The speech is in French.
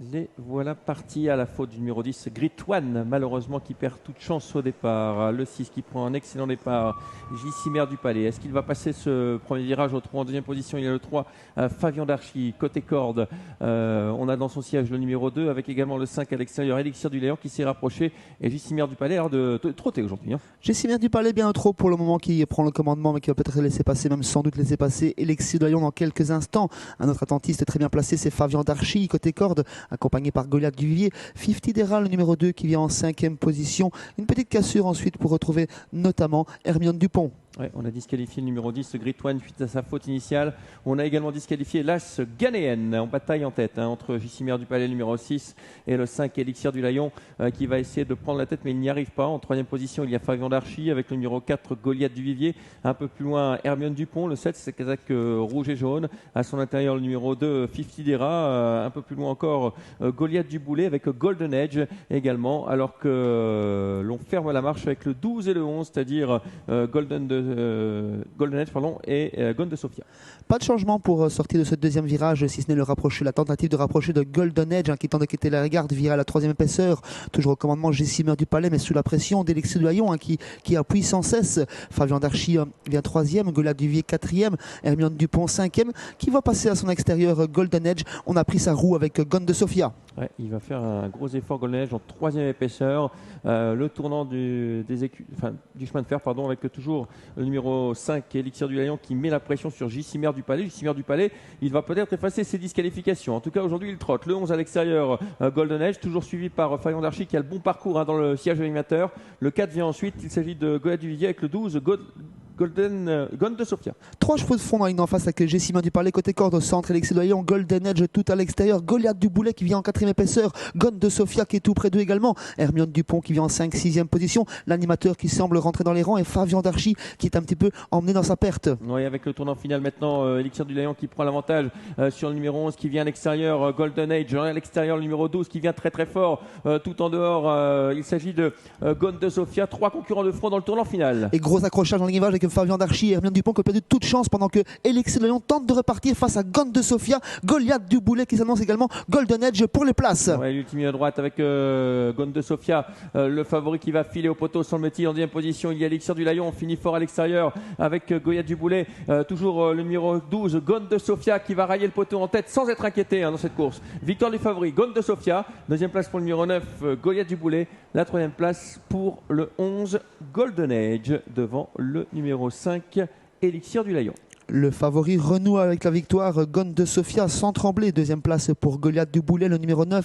Les voilà partis à la faute du numéro 10, Grit One, malheureusement qui perd toute chance au départ. Le 6 qui prend un excellent départ, J.C. du Palais. Est-ce qu'il va passer ce premier virage au 3 en deuxième position? Il y a le 3, Fabian Darchy, côté corde. On a dans son siège le numéro 2 avec également le 5 à l'extérieur, Elixir du Léon qui s'est rapproché. Et J.C. du Palais a l'air de trotter aujourd'hui. J.C. du Palais bien trop pour le moment, qui prend le commandement mais qui va peut-être laisser passer, même sans doute laisser passer Elixir du Léon dans quelques instants. Un autre attentiste très bien placé, c'est Fabian Darchy, côté corde, accompagné par Goliath du Vivier. 50 Dera, le numéro 2 qui vient en 5e position. Une petite cassure ensuite pour retrouver notamment Hermione Dupont. Ouais, on a disqualifié le numéro 10, Grit One, suite à sa faute initiale. On a également disqualifié l'As Ghanéenne en bataille en tête entre J.C. du Palais, le numéro 6, et le 5, Elixir du Lion, qui va essayer de prendre la tête, mais il n'y arrive pas. En 3e position, il y a Fabian Darchy avec le numéro 4, Goliath du Vivier. Un peu plus loin, Hermione Dupont, le 7, c'est Kazakh rouge et jaune. À son intérieur, le numéro 2, 50 Dera. Un peu plus loin encore, Goliath du Boulet avec Golden Edge également, alors que l'on ferme la marche avec le 12 et le 11, c'est-à-dire Golden Edge et Gone de Sofia. Pas de changement pour sortir de ce deuxième virage, si ce n'est la tentative de rapprocher de Golden Edge, qui tente de quitter la garde via la 3e épaisseur. Toujours au commandement J.C. du Palais, mais sous la pression d'Elixir du Lion, qui appuie sans cesse. Fabian Darchy vient 3e, Goliath du Vivier 4e, Hermione Dupont 5e, qui va passer à son extérieur Golden Edge. On a pris sa roue avec Gone de Sofia. Ouais, il va faire un gros effort Golden Edge en 3e épaisseur. Le tournant du chemin de fer, avec toujours le numéro 5, Elixir du Lion, qui met la pression sur J.C. du Palais. J.C. du Palais, il va peut-être effacer ses disqualifications. En tout cas, aujourd'hui, il trotte. Le 11 à l'extérieur, Golden Edge, toujours suivi par Fabian Darchy, qui a le bon parcours dans le siège animateur. Le 4 vient ensuite. Il s'agit de Goliath du Vivier avec le 12, Gone de Sofia. 3 chevaux de fond dans la ligne en face avec J.C. du Palais côté corde au centre, Elixir du Lion, Golden Edge tout à l'extérieur, Goliath du Boulet qui vient en 4e épaisseur, Gone de Sofia qui est tout près d'eux également, Hermione Dupont qui vient en 5-6e position, l'animateur qui semble rentrer dans les rangs et Fabian Darchy qui est un petit peu emmené dans sa perte. Oui, avec le tournant final maintenant, Elixir du Lion qui prend l'avantage sur le numéro 11 qui vient à l'extérieur, Golden Age à l'extérieur, le numéro 12 qui vient très très fort tout en dehors. Il s'agit de Gone de Sofia, 3 concurrents de front dans le tournant final. Et gros accrochage dans le rivage avec Fabian Darchy et Hermione Dupont qui a perdu toute chance pendant que Elixir du Lion tente de repartir face à Gone de Sofia. Goliath du Boulet qui s'annonce également, Golden Edge pour les places. Ouais, l'ultime à droite avec Gone de Sofia, le favori qui va filer au poteau semble-t-il en 2e position. Il y a Elixir du Lion, on finit fort à l'extérieur avec Goliath du Boulet, toujours le numéro 12, Gone de Sofia qui va railler le poteau en tête sans être inquiété dans cette course. Victoire du favori, Gone de Sofia. 2e place pour le numéro 9, Goliath du Boulet. La 3e place pour le 11, Golden Age, devant le numéro 5, Elixir du Lion. Le favori renoue avec la victoire, Gone de Sofia sans trembler. 2e place pour Goliath du Boulet, le numéro 9.